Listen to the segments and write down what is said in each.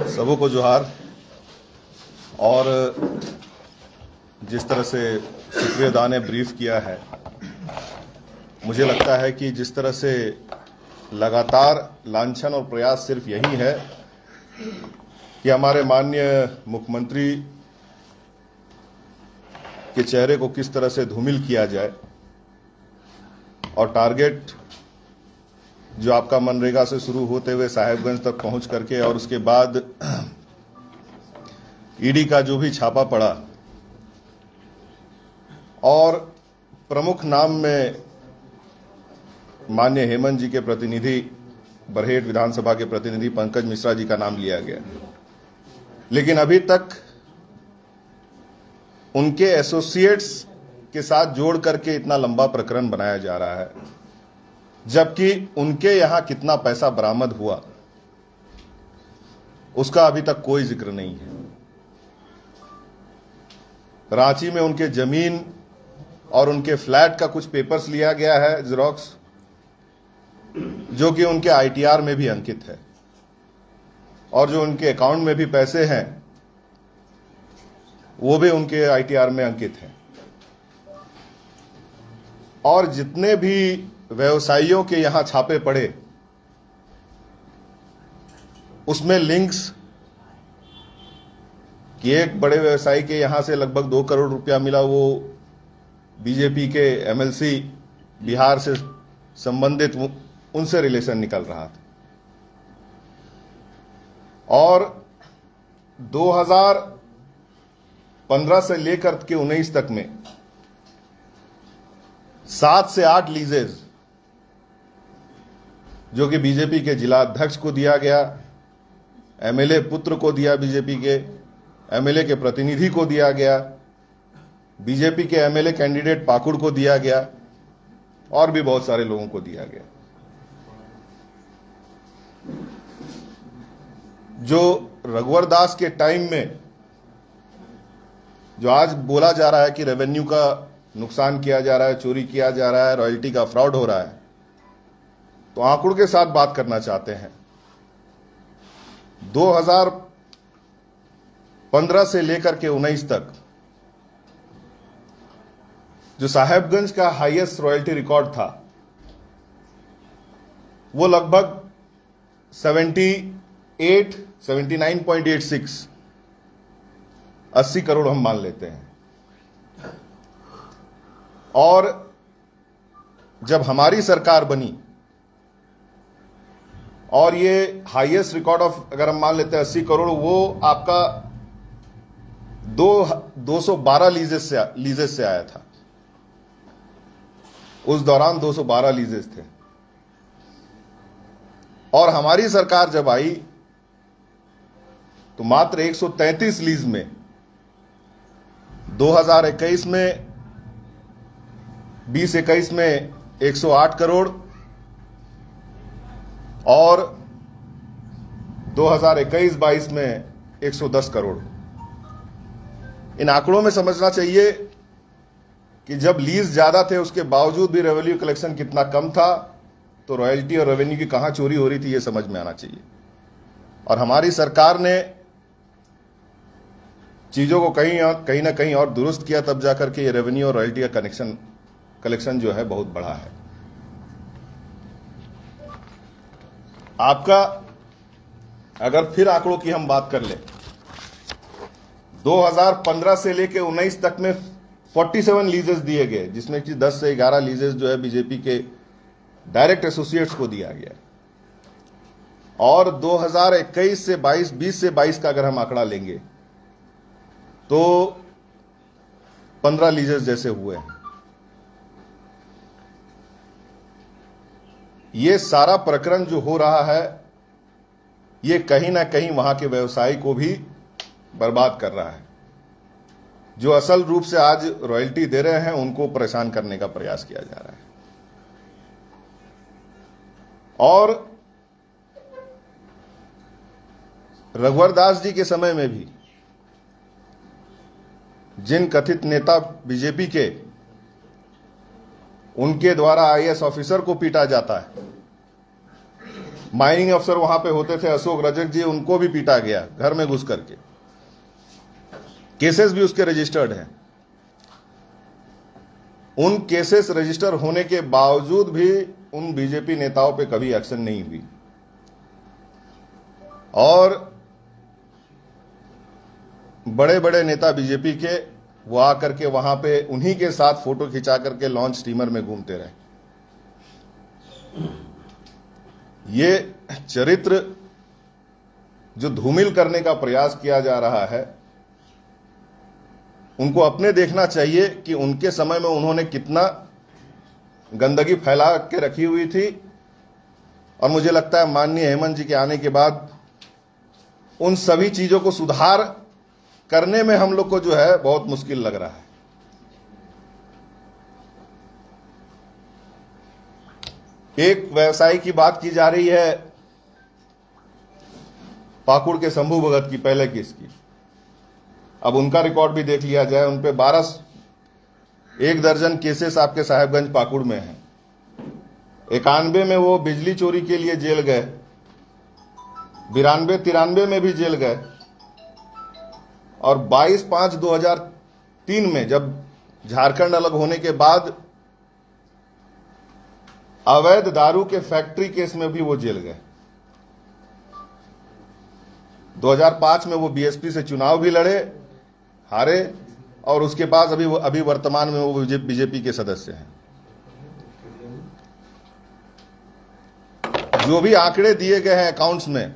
सबों को जोहार। और जिस तरह से सुप्रिया ने ब्रीफ किया है, मुझे लगता है कि जिस तरह से लगातार लांछन और प्रयास सिर्फ यही है कि हमारे माननीय मुख्यमंत्री के चेहरे को किस तरह से धूमिल किया जाए और टारगेट जो आपका मनरेगा से शुरू होते हुए साहेबगंज तक पहुंच करके और उसके बाद ईडी का जो भी छापा पड़ा और प्रमुख नाम में माननीय हेमंत जी के प्रतिनिधि, बरहेट विधानसभा के प्रतिनिधि पंकज मिश्रा जी का नाम लिया गया, लेकिन अभी तक उनके एसोसिएट्स के साथ जोड़ करके इतना लंबा प्रकरण बनाया जा रहा है, जबकि उनके यहां कितना पैसा बरामद हुआ उसका अभी तक कोई जिक्र नहीं है। रांची में उनके जमीन और उनके फ्लैट का कुछ पेपर्स लिया गया है जेरॉक्स, जो कि उनके आईटीआर में भी अंकित है, और जो उनके अकाउंट में भी पैसे हैं वो भी उनके आईटीआर में अंकित हैं। और जितने भी व्यवसायियों के यहां छापे पड़े उसमें लिंक्स कि एक बड़े व्यवसायी के यहां से लगभग 2 करोड़ रुपया मिला, वो बीजेपी के एमएलसी बिहार से संबंधित उनसे रिलेशन निकल रहा था। और 2015 से लेकर के 19 तक में 7 से 8 लीजेज जो कि बीजेपी के जिला अध्यक्ष को दिया गया, एमएलए पुत्र को दिया, बीजेपी के एमएलए के प्रतिनिधि को दिया गया, बीजेपी के एमएलए कैंडिडेट पाकुड़ को दिया गया, और भी बहुत सारे लोगों को दिया गया। जो रघुवर दास के टाइम में जो आज बोला जा रहा है कि रेवेन्यू का नुकसान किया जा रहा है, चोरी किया जा रहा है, रॉयल्टी का फ्रॉड हो रहा है, तो आंकड़ों के साथ बात करना चाहते हैं। 2015 से लेकर के 19 तक जो साहेबगंज का हाईएस्ट रॉयल्टी रिकॉर्ड था वो लगभग 79.86 80 करोड़ हम मान लेते हैं। और जब हमारी सरकार बनी और ये हाईएस्ट रिकॉर्ड ऑफ अगर हम मान लेते हैं 80 करोड़, वो आपका 212 लीजेस से आया था। उस दौरान 212 लीजेस थे। और हमारी सरकार जब आई तो मात्र 133 लीज में 2021 में 20-21 में 108 करोड़ और 2021-22 में 110 करोड़। इन आंकड़ों में समझना चाहिए कि जब लीज ज्यादा थे उसके बावजूद भी रेवेन्यू कलेक्शन कितना कम था, तो रॉयल्टी और रेवेन्यू की कहां चोरी हो रही थी ये समझ में आना चाहिए। और हमारी सरकार ने चीजों को कहीं ना कहीं और दुरुस्त किया, तब जाकर के ये रेवेन्यू और रॉयल्टी का कलेक्शन जो है बहुत बड़ा है। आपका अगर फिर आंकड़ों की हम बात कर ले, 2015 से लेकर 19 तक में 47 लीजेस दिए गए, जिसमें कि 10 से 11 लीजेस जो है बीजेपी के डायरेक्ट एसोसिएट्स को दिया गया। और 2021 से 22, 20 से 22 का अगर हम आंकड़ा लेंगे तो 15 लीजेस जैसे हुए हैं। ये सारा प्रकरण जो हो रहा है ये कहीं ना कहीं वहां के व्यवसायी को भी बर्बाद कर रहा है। जो असल रूप से आज रॉयल्टी दे रहे हैं उनको परेशान करने का प्रयास किया जा रहा है। और रघुवर दास जी के समय में भी जिन कथित नेता बीजेपी के, उनके द्वारा आईएएस ऑफिसर को पीटा जाता है, माइनिंग अफसर वहां पे होते थे अशोक रजक जी, उनको भी पीटा गया घर में घुस करके। केसेस भी उसके रजिस्टर्ड हैं। उन केसेस रजिस्टर होने के बावजूद भी उन बीजेपी नेताओं पे कभी एक्शन नहीं हुई। और बड़े बड़े नेता बीजेपी के वो आकर के वहां पे उन्हीं के साथ फोटो खिंचा करके लॉन्च स्टीमर में घूमते रहे। ये चरित्र जो धूमिल करने का प्रयास किया जा रहा है, उनको अपने देखना चाहिए कि उनके समय में उन्होंने कितना गंदगी फैला के रखी हुई थी। और मुझे लगता है माननीय हेमंत जी के आने के बाद उन सभी चीजों को सुधार करने में हम लोग को जो है बहुत मुश्किल लग रहा है। एक व्यवसायी की बात की जा रही है, पाकुड़ के शंभू भगत की, पहले केस की। अब उनका रिकॉर्ड भी देख लिया जाए। उन पे 1 दर्जन केसेस आपके साहेबगंज पाकुड़ में हैं। 91 में वो बिजली चोरी के लिए जेल गए, 92-93 में भी जेल गए, और 22/5/2003 में जब झारखंड अलग होने के बाद अवैध दारू के फैक्ट्री केस में भी वो जेल गए। 2005 में वो बीएसपी से चुनाव भी लड़े, हारे, और उसके बाद अभी वर्तमान में वो बीजेपी के सदस्य हैं। जो भी आंकड़े दिए गए हैं अकाउंट्स में,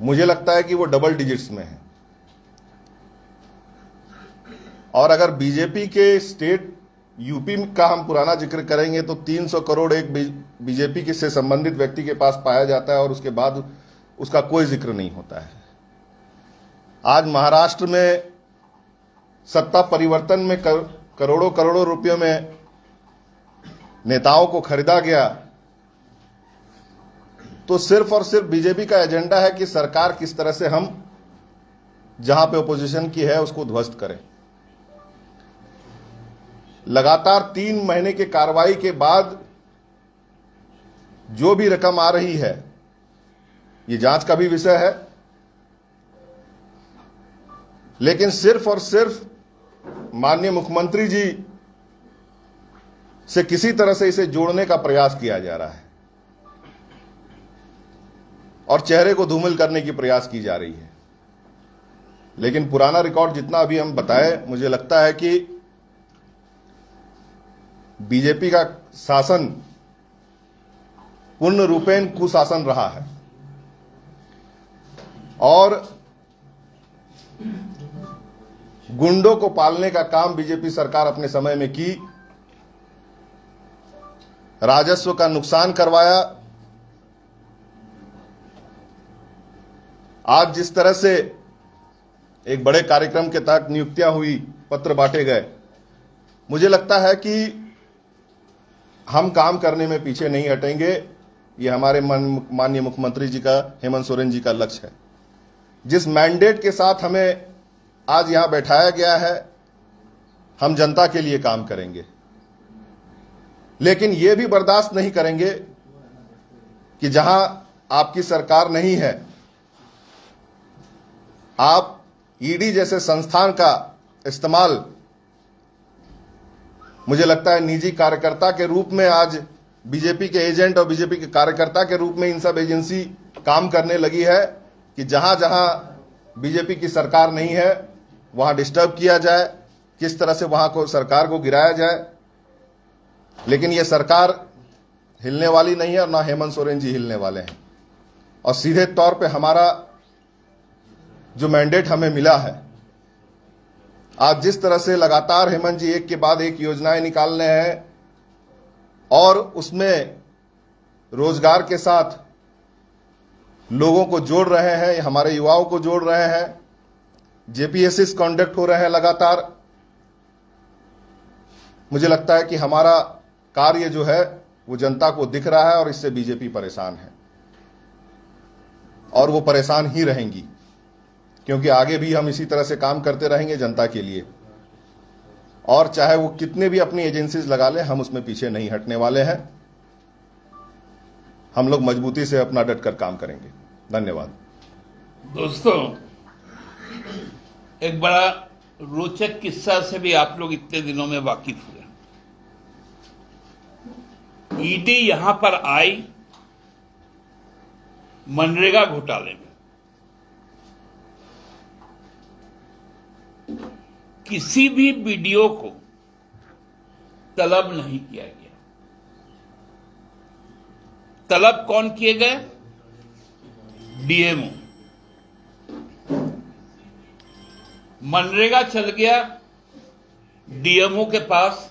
मुझे लगता है कि वो डबल डिजिट्स में है। और अगर बीजेपी के स्टेट यूपी का हम पुराना जिक्र करेंगे तो 300 करोड़ एक बीजेपी के से संबंधित व्यक्ति के पास पाया जाता है और उसके बाद उसका कोई जिक्र नहीं होता है। आज महाराष्ट्र में सत्ता परिवर्तन में करोड़ों करोड़ों रुपयों में नेताओं को खरीदा गया, तो सिर्फ और सिर्फ बीजेपी का एजेंडा है कि सरकार किस तरह से हम जहां पे ओपोजिशन की है उसको ध्वस्त करें। लगातार 3 महीने की कार्रवाई के बाद जो भी रकम आ रही है, ये जांच का भी विषय है, लेकिन सिर्फ और सिर्फ माननीय मुख्यमंत्री जी से किसी तरह से इसे जोड़ने का प्रयास किया जा रहा है और चेहरे को धूमिल करने की प्रयास की जा रही है। लेकिन पुराना रिकॉर्ड जितना अभी हम बताए, मुझे लगता है कि बीजेपी का शासन पूर्ण रूपेण कुशासन रहा है और गुंडों को पालने का काम बीजेपी सरकार अपने समय में की, राजस्व का नुकसान करवाया। आज जिस तरह से एक बड़े कार्यक्रम के तहत नियुक्तियां हुई, पत्र बांटे गए, मुझे लगता है कि हम काम करने में पीछे नहीं हटेंगे। ये हमारे माननीय मुख्यमंत्री जी का, हेमंत सोरेन जी का लक्ष्य है। जिस मैंडेट के साथ हमें आज यहां बैठाया गया है, हम जनता के लिए काम करेंगे, लेकिन यह भी बर्दाश्त नहीं करेंगे कि जहां आपकी सरकार नहीं है, आप ईडी जैसे संस्थान का इस्तेमाल, मुझे लगता है निजी कार्यकर्ता के रूप में आज बीजेपी के एजेंट और बीजेपी के कार्यकर्ता के रूप में इन सब एजेंसी काम करने लगी है कि जहां जहां बीजेपी की सरकार नहीं है वहां डिस्टर्ब किया जाए, किस तरह से वहां को सरकार को गिराया जाए। लेकिन यह सरकार हिलने वाली नहीं है और ना हेमंत सोरेन जी हिलने वाले हैं। और सीधे तौर पे हमारा जो मैंडेट हमें मिला है, आज जिस तरह से लगातार हेमंत जी एक के बाद एक योजनाएं निकाल रहे हैं और उसमें रोजगार के साथ लोगों को जोड़ रहे हैं, हमारे युवाओं को जोड़ रहे हैं, जेपीएससी कंडक्ट हो रहे हैं लगातार, मुझे लगता है कि हमारा कार्य जो है वो जनता को दिख रहा है और इससे बीजेपी परेशान है और वो परेशान ही रहेंगी, क्योंकि आगे भी हम इसी तरह से काम करते रहेंगे जनता के लिए। और चाहे वो कितने भी अपनी एजेंसीज लगा ले, हम उसमें पीछे नहीं हटने वाले हैं। हम लोग मजबूती से अपना डटकर काम करेंगे। धन्यवाद। दोस्तों, एक बड़ा रोचक किस्सा से भी आप लोग इतने दिनों में वाकिफ हुए। ईडी यहां पर आई मनरेगा घोटाले में। किसी भी वीडियो को तलब नहीं किया गया। तलब कौन किए गए? डीएमओ। मनरेगा चल गया डीएमओ के पास।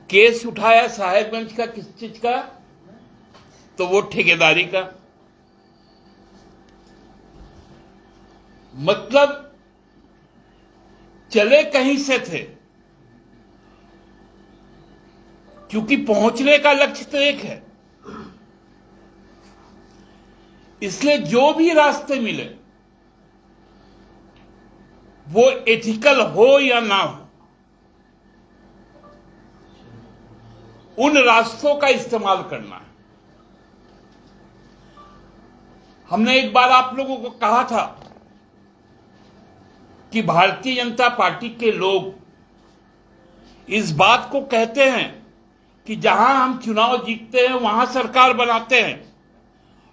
केस उठाया साहेबगंज का, किस चीज का? तो वो ठेकेदारी का। मतलब चले कहीं से थे, क्योंकि पहुंचने का लक्ष्य तो एक है, इसलिए जो भी रास्ते मिले वो एथिकल हो या ना हो, उन रास्तों का इस्तेमाल करना है। हमने एक बार आप लोगों को कहा था कि भारतीय जनता पार्टी के लोग इस बात को कहते हैं कि जहां हम चुनाव जीतते हैं वहां सरकार बनाते हैं,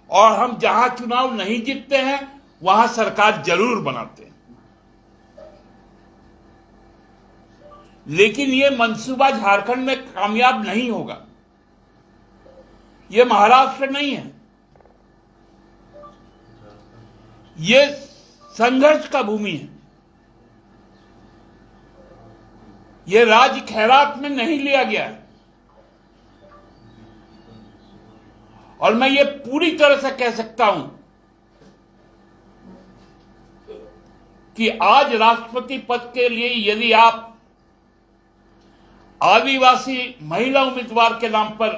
और हम जहां चुनाव नहीं जीतते हैं वहां सरकार जरूर बनाते हैं। लेकिन यह मंसूबा झारखंड में कामयाब नहीं होगा। यह महाराष्ट्र नहीं है, यह संघर्ष का भूमि है। यह राज्य खैरात में नहीं लिया गया है। और मैं ये पूरी तरह से कह सकता हूं कि आज राष्ट्रपति पद के लिए यदि आप आदिवासी महिला उम्मीदवार के नाम पर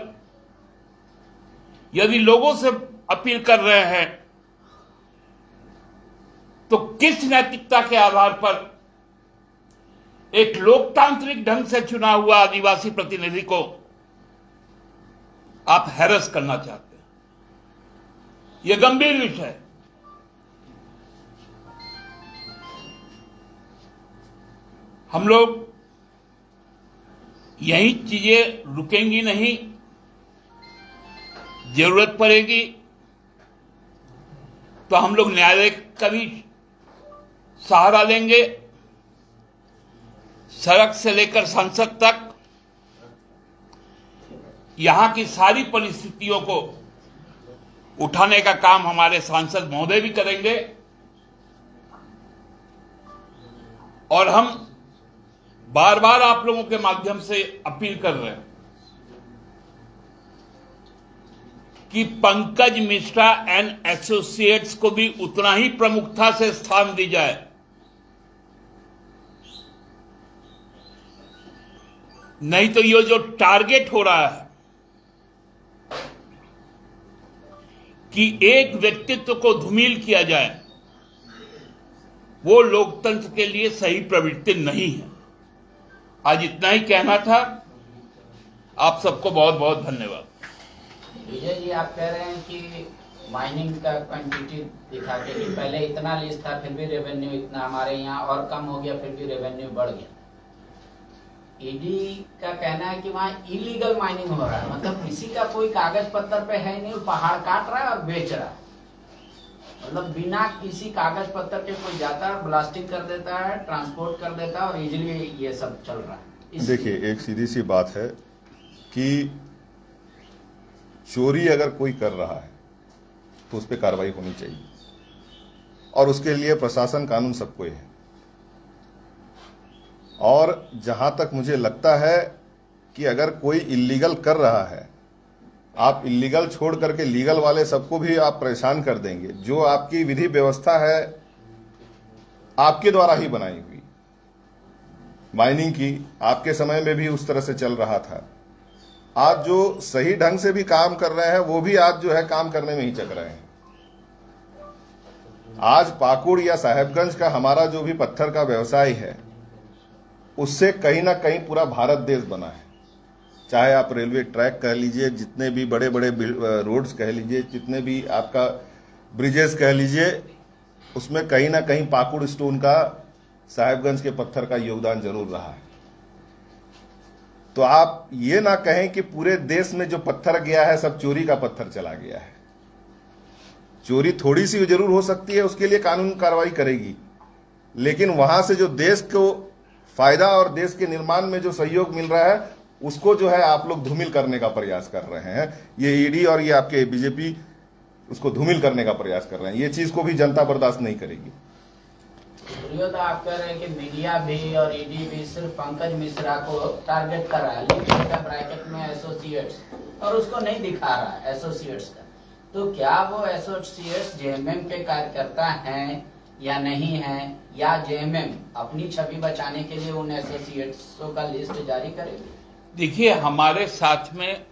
यदि लोगों से अपील कर रहे हैं, तो किस नैतिकता के आधार पर एक लोकतांत्रिक ढंग से चुना हुआ आदिवासी प्रतिनिधि को आप हैरस करना चाहते हैं? यह गंभीर विषय है। हम लोग यही चीजें रुकेंगी नहीं। जरूरत पड़ेगी तो हम लोग न्यायालय का भी सहारा लेंगे। सड़क से लेकर संसद तक यहां की सारी परिस्थितियों को उठाने का काम हमारे सांसद महोदय भी करेंगे। और हम बार बार आप लोगों के माध्यम से अपील कर रहे हैं कि पंकज मिश्रा एंड एसोसिएट्स को भी उतना ही प्रमुखता से स्थान दी जाए। नहीं तो ये जो टारगेट हो रहा है कि एक व्यक्तित्व को धूमिल किया जाए, वो लोकतंत्र के लिए सही प्रवृत्ति नहीं है। आज इतना ही कहना था। आप सबको बहुत बहुत धन्यवाद। विजय जी, आप कह रहे हैं कि माइनिंग का क्वांटिटी दिखा के कि पहले इतना लिस्ट था फिर भी रेवेन्यू इतना हमारे यहाँ, और कम हो गया फिर भी रेवेन्यू बढ़ गया। ईडी का कहना है कि वहाँ इलीगल माइनिंग हो रहा है, मतलब किसी का कोई कागज पत्र पे है नहीं, पहाड़ काट रहा है और बेच रहा है। मतलब बिना किसी कागज पत्र के कोई जाता है, ब्लास्टिंग कर देता है, ट्रांसपोर्ट कर देता है और इजीली ये सब चल रहा है। देखिए, एक सीधी सी बात है कि चोरी अगर कोई कर रहा है तो उस पर कार्रवाई होनी चाहिए, और उसके लिए प्रशासन कानून सबको है। और जहां तक मुझे लगता है कि अगर कोई इलीगल कर रहा है, आप इलीगल छोड़ करके लीगल वाले सबको भी आप परेशान कर देंगे। जो आपकी विधि व्यवस्था है आपके द्वारा ही बनाई हुई, माइनिंग की आपके समय में भी उस तरह से चल रहा था। आज जो सही ढंग से भी काम कर रहे हैं वो भी आज जो है काम करने में ही चक रहे हैं। आज पाकुड़ या साहेबगंज का हमारा जो भी पत्थर का व्यवसाय है, उससे कहीं ना कहीं पूरा भारत देश बना है। चाहे आप रेलवे ट्रैक कह लीजिए, जितने भी बड़े बड़े रोड्स कह लीजिए, जितने भी आपका ब्रिजेस कह लीजिए, उसमें कहीं ना कहीं पाकुड़ स्टोन का, साहेबगंज के पत्थर का योगदान जरूर रहा है। तो आप ये ना कहें कि पूरे देश में जो पत्थर गया है सब चोरी का पत्थर चला गया है। चोरी थोड़ी सी जरूर हो सकती है, उसके लिए कानून कार्रवाई करेगी, लेकिन वहां से जो देश को फायदा और देश के निर्माण में जो सहयोग मिल रहा है उसको जो है आप लोग धूमिल करने का प्रयास कर रहे हैं। ये ईडी और ये आपके बीजेपी उसको धूमिल करने का प्रयास कर रहे हैं। ये चीज को भी जनता बर्दाश्त नहीं करेगी। तो आप कह रहे हैं कि मीडिया भी और ईडी भी सिर्फ पंकज मिश्रा को टारगेट कर रहा है, लेकिन ब्रैकेट में एसोसिएट्स, और उसको नहीं दिखा रहा एसोसिएट्स का। तो क्या वो एसोसिएट्स जेएमएम के कार्यकर्ता हैं या नहीं हैं, या जेएमएम अपनी छवि बचाने के लिए उन एसोसिएट्सों का लिस्ट जारी करेगी? देखिए, हमारे साथ में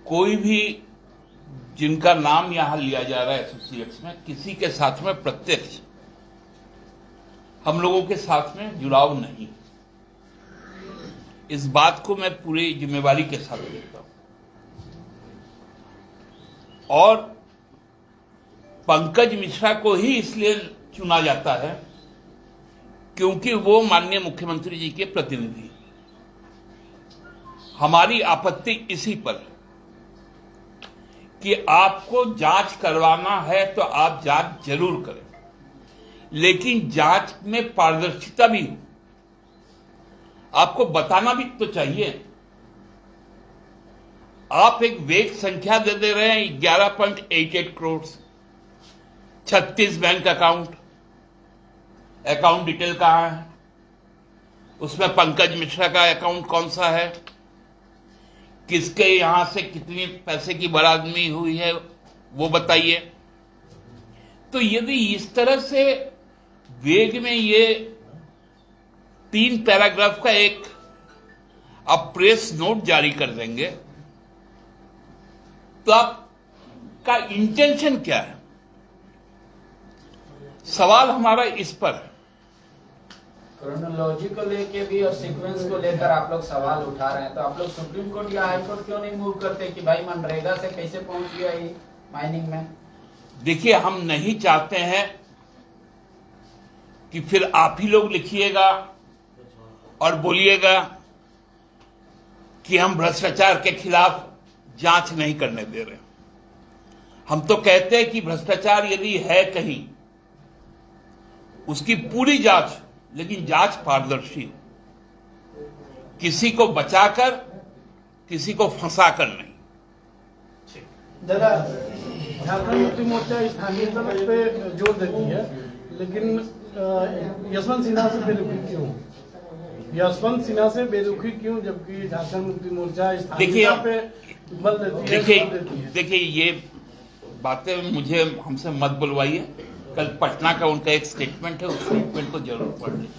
कोई भी जिनका नाम यहां लिया जा रहा है एसोसिएट्स में, किसी के साथ में प्रत्यक्ष हम लोगों के साथ में जुड़ाव नहीं। इस बात को मैं पूरी जिम्मेवारी के साथ लेता हूं। और पंकज मिश्रा को ही इसलिए चुना जाता है क्योंकि वो माननीय मुख्यमंत्री जी के प्रतिनिधि। हमारी आपत्ति इसी पर है कि आपको जांच करवाना है तो आप जांच जरूर करें, लेकिन जांच में पारदर्शिता भी हो। आपको बताना भी तो चाहिए। आप एक वेग संख्या दे रहे हैं 11.88 करोड़, 36 बैंक अकाउंट डिटेल कहां है, उसमें पंकज मिश्रा का अकाउंट कौन सा है, किसके यहां से कितनी पैसे की बरामदगी हुई है वो बताइए। तो यदि इस तरह से वेग में ये 3 पैराग्राफ का एक आप प्रेस नोट जारी कर देंगे तो आपका इंटेंशन क्या है? सवाल हमारा इस पर है। क्रोनोलॉजी को लेके भी और सीक्वेंस को लेकर आप लोग सवाल उठा रहे हैं, तो आप लोग सुप्रीम कोर्ट या हाई कोर्ट क्यों नहीं मूव करते कि भाई मनरेगा से कैसे पहुंच गया ये माइनिंग में? देखिए, हम नहीं चाहते हैं कि फिर आप ही लोग लिखिएगा और बोलिएगा कि हम भ्रष्टाचार के खिलाफ जांच नहीं करने दे रहे। हम तो कहते हैं कि भ्रष्टाचार यदि है कहीं, उसकी पूरी जांच, लेकिन जांच पारदर्शी हो, किसी को बचाकर किसी को फंसाकर नहीं। दादा, झारखंड मुक्ति मोर्चा स्थानीयकरण पे जोर देती है, लेकिन यशवंत सिन्हा से बेरुखी क्यों? यशवंत सिन्हा से बेरुखी क्यों, जबकि झारखंड मुक्ति मोर्चा स्थानीयता पे बल देती है? देखिए, ये बातें हमसे मत बुलवाइए। कल पटना का उनका एक स्टेटमेंट है, उस स्टेटमेंट को जरूर पढ़ लें।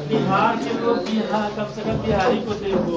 बिहार के लोग यहाँ कम से कम बिहारी को देखो।